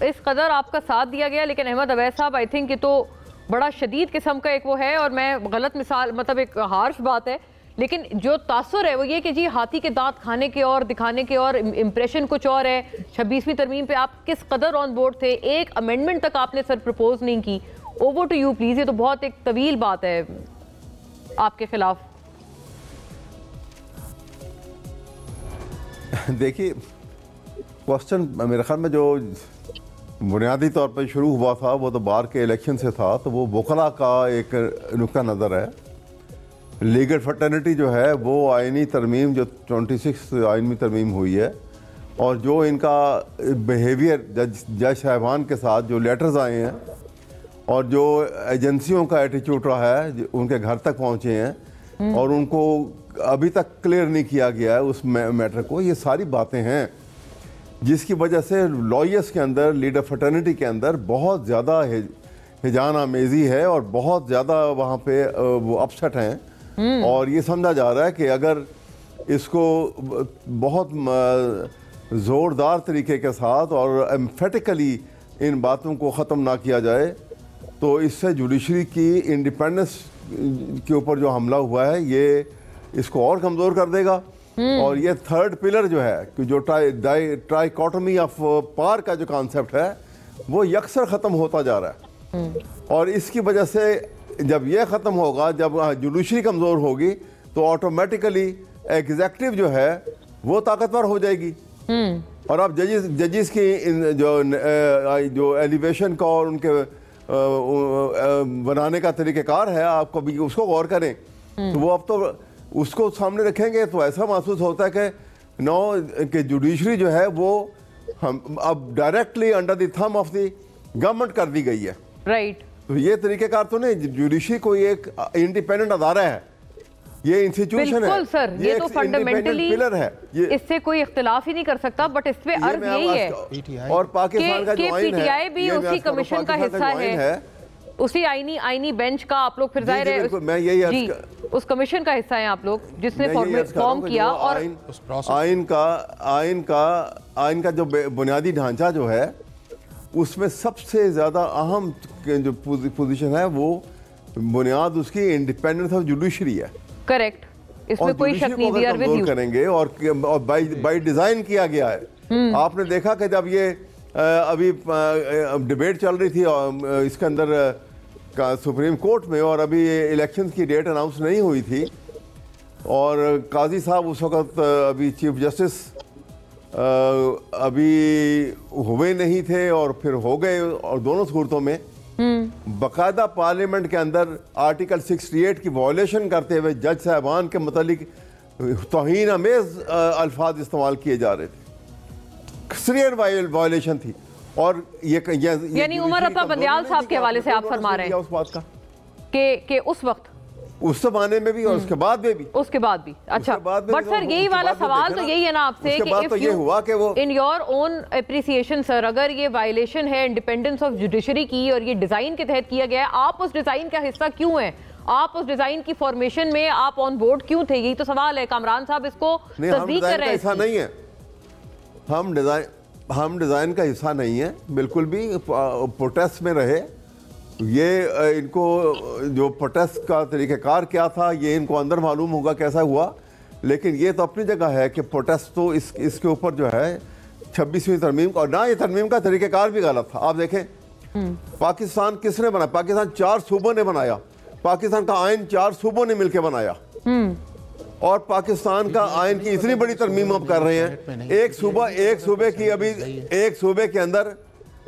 इस कदर आपका साथ दिया गया, लेकिन अहमद अवैस साहब आई थिंक ये तो बड़ा शदीद किस्म का एक वो है, और मैं गलत मिसाल मतलब एक हार्श बात है, लेकिन जो तासुर है वो ये कि जी हाथी के दांत खाने के और दिखाने के और इम्प्रेशन कुछ और है। 26वीं तरमीम पे आप किस कदर ऑन बोर्ड थे, एक अमेंडमेंट तक आपने सर प्रपोज नहीं की। ओवर टू यू प्लीज, ये तो बहुत एक तवील बात है आपके खिलाफ। देखिए, क्वेश्चन मेरे ख्याल में जो बुनियादी तौर पर शुरू हुआ था वो तो बार के इलेक्शन से था, तो वो वकला का एक नुक्ता नज़र है। लीगल फटर्निटी जो है वो आइनी तरमीम जो 26 आइनी तरमीम हुई है, और जो इनका बिहेवियर जज साहिबान के साथ जो लेटर्स आए हैं और जो एजेंसियों का एटीट्यूड रहा है, उनके घर तक पहुँचे हैं और उनको अभी तक क्लियर नहीं किया गया है उस मैटर को, ये सारी बातें हैं जिसकी वजह से लॉयर्स के अंदर, लीडर फटर्निटी के अंदर बहुत ज़्यादा हिजान आमेज़ी है और बहुत ज़्यादा वहाँ पे वो अपसेट हैं। और ये समझा जा रहा है कि अगर इसको बहुत ज़ोरदार तरीके के साथ और एम्फेटिकली इन बातों को ख़त्म ना किया जाए तो इससे जुडिशरी की इंडिपेंडेंस के ऊपर जो हमला हुआ है ये इसको और कमज़ोर कर देगा। और ये थर्ड पिलर जो है कि जो ट्राइकोटमी ऑफ पार का जो कॉन्सेप्ट है वो यकसर ख़त्म होता जा रहा है, और इसकी वजह से जब ये ख़त्म होगा, जब जुडिशरी कमज़ोर होगी तो ऑटोमेटिकली एग्जेक्टिव जो है वो ताकतवर हो जाएगी। और अब जजेस की जो एलिवेशन का और उनके बनाने का तरीक़ेकार है, आप कभी उसको गौर करें तो वो अब तो उसको सामने रखेंगे तो ऐसा महसूस होता है कि नो कि जुडिशरी जो है वो हम अब directly under the thumb of the government कर दी गई है। राइट। तो ये तरीकेकार तो नहीं, जुडिशरी कोई एक इंडिपेंडेंट अदारा है, ये इंस्टीट्यूशन है सर, ये तो फंडामेंटली पिलर है, इससे कोई इख्तिलाफ ही नहीं कर सकता। बट इस पे अर्ज यही है और पाकिस्तान का जो आइन है, पीटीआई भी उसी कमीशन का हिस्सा है, उसी आईनी बेंच का आप लोग फिर जाहिर है मैं यही उस कमीशन का हिस्सा है आप लोग जिसने फॉर्म किया। और आइन का जो बुनियादी ढांचा जो है उसमें सबसे ज़्यादा अहम जो पोजीशन है वो बुनियाद उसकी इंडिपेंडेंस ऑफ जुडिशरी है। करेक्ट, इसमें कोई शक नहीं, वी आर विद यू करेंगे और बाय डिज़ाइन किया गया है। आपने देखा कि जब ये अभी डिबेट चल रही थी इसके अंदर का सुप्रीम कोर्ट में, और अभी इलेक्शन की डेट अनाउंस नहीं हुई थी, और काजी साहब उस वक़्त अभी चीफ जस्टिस अभी हुए नहीं थे और फिर हो गए, और दोनों सूरतों में बाकायदा पार्लियामेंट के अंदर आर्टिकल 68 की वॉयलेशन करते हुए जज साहबान के मुतालिक तौहीन आमेज़ अल्फाज इस्तेमाल किए जा रहे थे, सीरियस वायलेशन थी। और ये यानी उमर अता बंदियाल साहब के हवाले से आप फरमा रहे हैं उस बात का कि उस वक्त उस जमाने में भी और उसके बाद में भी अच्छा। बट सर यही वाला सवाल तो यही है ना आपसे कि तो ये हुआ कि वो in your own appreciation sir, अगर ये वायलेशन है इंडिपेंडेंस ऑफ जुडिशरी की और ये डिजाइन के तहत किया गया है, आप उस डिजाइन का हिस्सा क्यों हैं? आप उस डिजाइन की फॉर्मेशन में आप ऑन बोर्ड क्यों थे? यही तो सवाल है। कामरान साहब इसको तस्दीक कर रहे हैं। ऐसा नहीं है, हम डिजाइन का हिस्सा नहीं है, बिल्कुल भी। प्रोटेस्ट में रहे, ये इनको जो प्रोटेस्ट का तरीक़ेकार क्या था ये इनको अंदर मालूम होगा कैसा हुआ, लेकिन ये तो अपनी जगह है कि प्रोटेस्ट तो इसके ऊपर जो है 26वीं तरमीम और ना, ये तरमीम का तरीक़ेकार भी गलत था। आप देखें पाकिस्तान किसने बनाया? पाकिस्तान 4 सूबों ने बनाया, पाकिस्तान का आइन 4 सूबों ने मिलकर बनाया, और पाकिस्तान का आइन की इतनी बड़ी तरमीम अब कर रहे हैं। एक सूबे की अभी एक सूबे के अंदर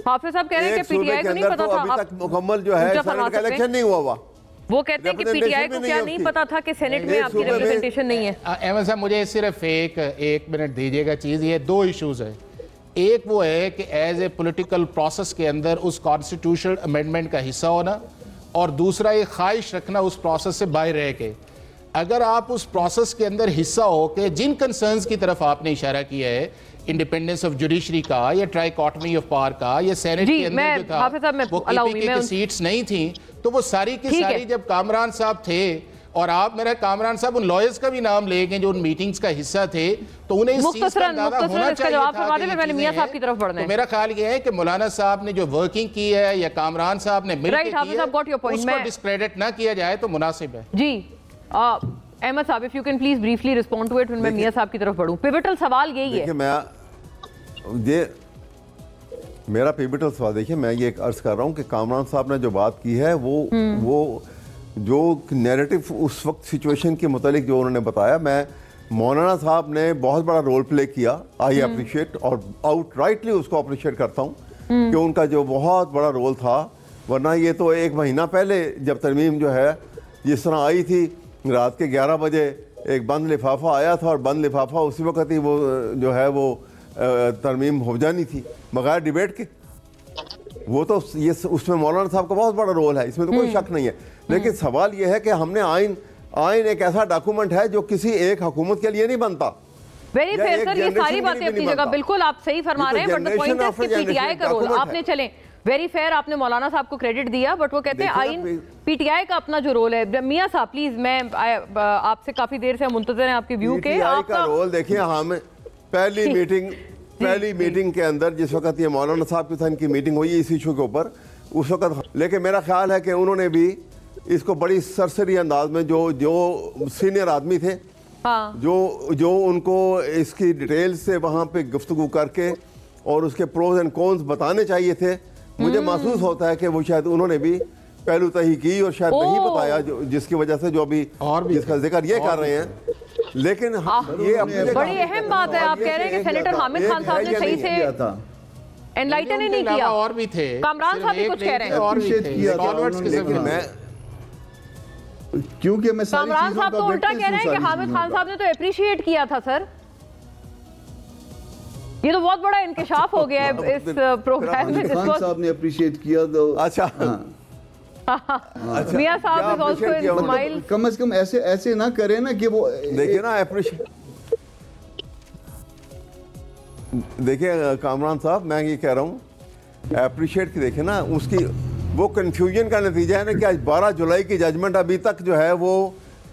हाफिज साहब कह रहे हैं कि पीटीआई को नहीं पता था अभी तक मुकम्मल जो है सेनेट का इलेक्शन नहीं हुआ। वो कहते हैं कि पीटीआई को क्या नहीं पता था कि सेनेट में आपकी रिप्रेजेंटेशन नहीं है। अहमद साहब मुझे सिर्फ एक मिनट दीजिएगा। चीज़ ये 2 इश्यूज है। एक वो है कि एज ए पॉलिटिकल प्रोसेस के अंदर उस कॉन्स्टिट्यूशनल अमेंडमेंट का हिस्सा होना, और दूसरा ये ख्वाहिश रखना उस प्रोसेस से बाहर रह के। अगर आप उस प्रोसेस के अंदर हिस्सा हो के जिन कंसर्न्स की तरफ आपने इशारा किया है, इंडिपेंडेंस ऑफ जुडिशरी का या ट्राइकोटमी ऑफ पावर का या सेनेट के अंदर जो था वो केपीके की सीट्स नहीं थी, तो वो सारी की सारी जब कामरान साहब थे और आप मेरा कामरान साहब उन लॉयर्स का भी नाम लेंगे जो उन मीटिंग्स का हिस्सा थे, तो उन्हें इस चीज का अंदाजा होना चाहिए था कि मैंने मियां साहब की तरफ बढ़ना है। तो मेरा ख्याल ये है कि मौलाना साहब ने जो वर्किंग की है या कामरान साहब ने मिलकर की है, उसको डिस्क्रेडिट ना किया जाए तो मुनासिब है। जी अहमद साहब, if you can please briefly respond to it, मैं मियां साहब की तरफ बढ़ूं। पिवटल सवाल यही है। ये मेरा पिवटल सवाल, देखिए मैं ये अर्ज कर रहा हूँ कि कामरान साहब ने जो बात की है वो जो नैरेटिव उस वक्त सिचुएशन के मुतालिक जो उन्होंने बताया, मैं मौलाना साहब ने बहुत बड़ा रोल प्ले किया, आई अप्रिशिएट और आउटराइटली उसको अप्रिशिएट करता हूँ कि उनका जो बहुत बड़ा रोल था। वरना ये तो 1 महीना पहले जब तरमीम जो है जिस तरह आई थी, रात के 11 बजे एक बंद लिफाफा आया था और बंद लिफाफा उसी वक्त ही वो जो है वो तरमीम हो जानी थी बगैर डिबेट के। वो तो ये उसमें मौलाना साहब का बहुत बड़ा रोल है, इसमें तो कोई शक नहीं है। लेकिन सवाल ये है कि हमने आइन एक ऐसा डॉक्यूमेंट है जो किसी एक हुकूमत के लिए नहीं बनता। वेरी फेयर सर, ये सारी बातें अपनी जगह बिल्कुल आप सही फरमा रहे हैं, बट द पॉइंट इज कि पीटीआई का रोल आपने चले वेरी फेयर, आपने मौलाना साहब को क्रेडिट दिया, बट वो कहते हैं आइन पीटीआई का अपना जो रोल है। मियां साहब प्लीज, मैं आपसे काफी देर से मुंतज़िर हैं आपके व्यू के। आपका रोल देखिए, हमें पहली मीटिंग के अंदर जिस वक्त ये मौलाना साहब के साथ इनकी मीटिंग हुई इस इशू के ऊपर, उस वक्त, लेकिन मेरा ख्याल है कि उन्होंने भी इसको बड़ी सरसरी अंदाज में जो सीनियर आदमी थे, हाँ। जो उनको इसकी डिटेल से वहाँ पे गुफ्तगू करके और उसके प्रोज एंड कॉन्स बताने चाहिए थे, मुझे महसूस होता है कि वो शायद उन्होंने भी पहलू तही की और शायद नहीं बताया, जिसकी वजह से जो अभी और भी इसका जिक्र ये कर रहे हैं। लेकिन ये बड़ी अहम बात है, आप कह रहे हैं कि सेनेटर हामिद खान साहब ने सही से एनलाइटन ही नहीं किया, और भी थे, कामरान साहब भी कुछ कह रहे हैं, और भी थे, क्योंकि मैं कामरान साहब तो उल्टा कह रहे हैं कि हामिद खान साहब ने तो अप्रिशिएट किया था। सर ये तो बहुत बड़ा इंकशाफ हो गया है इस प्रोग्राम में। खान साहब ने अप्रिशिएट किया तो अच्छा, मियां साहब इज आल्सो इन स्माइल। कम से कम ऐसे ना करें ना कि वो देखिए ना अप्रिशिएट, देखिए कामरान साहब, मैं ये कह रहा हूँ अप्रिशिएट की, देखिए ना उसकी वो कंफ्यूजन का नतीजा है ना कि आज 12 जुलाई की जजमेंट अभी तक जो है वो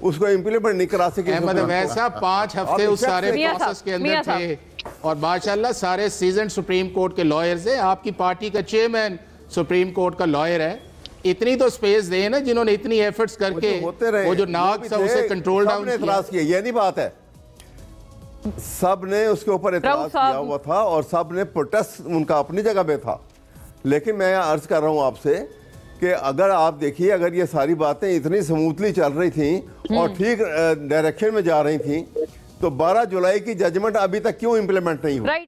उसको इम्प्लीमेंट नहीं करा सके। वैसा 5 हफ्ते उस सारे प्रोसेस के अंदर थे और माशाल्लाह सारे सीजन सुप्रीम कोर्ट के लॉयर्स हैं, आपकी पार्टी का चेयरमैन सुप्रीम कोर्ट का लॉयर है। इतनी तो स्पेस दे ना, जिन्होंने इतनी एफर्ट्स करके वो जो नाक था उसे कंट्रोल डाउन किया। ये नहीं बात है, सब ने उसके ऊपर एतराज किया हुआ था और सब ने प्रोटेस्ट उनका अपनी जगह पे था। लेकिन मैं अर्ज कर रहा हूँ आपसे कि अगर आप देखिए, अगर ये सारी बातें इतनी स्मूथली चल रही थी और ठीक डायरेक्शन में जा रही थी, तो 12 जुलाई की जजमेंट अभी तक क्यों इंप्लीमेंट नहीं हुई?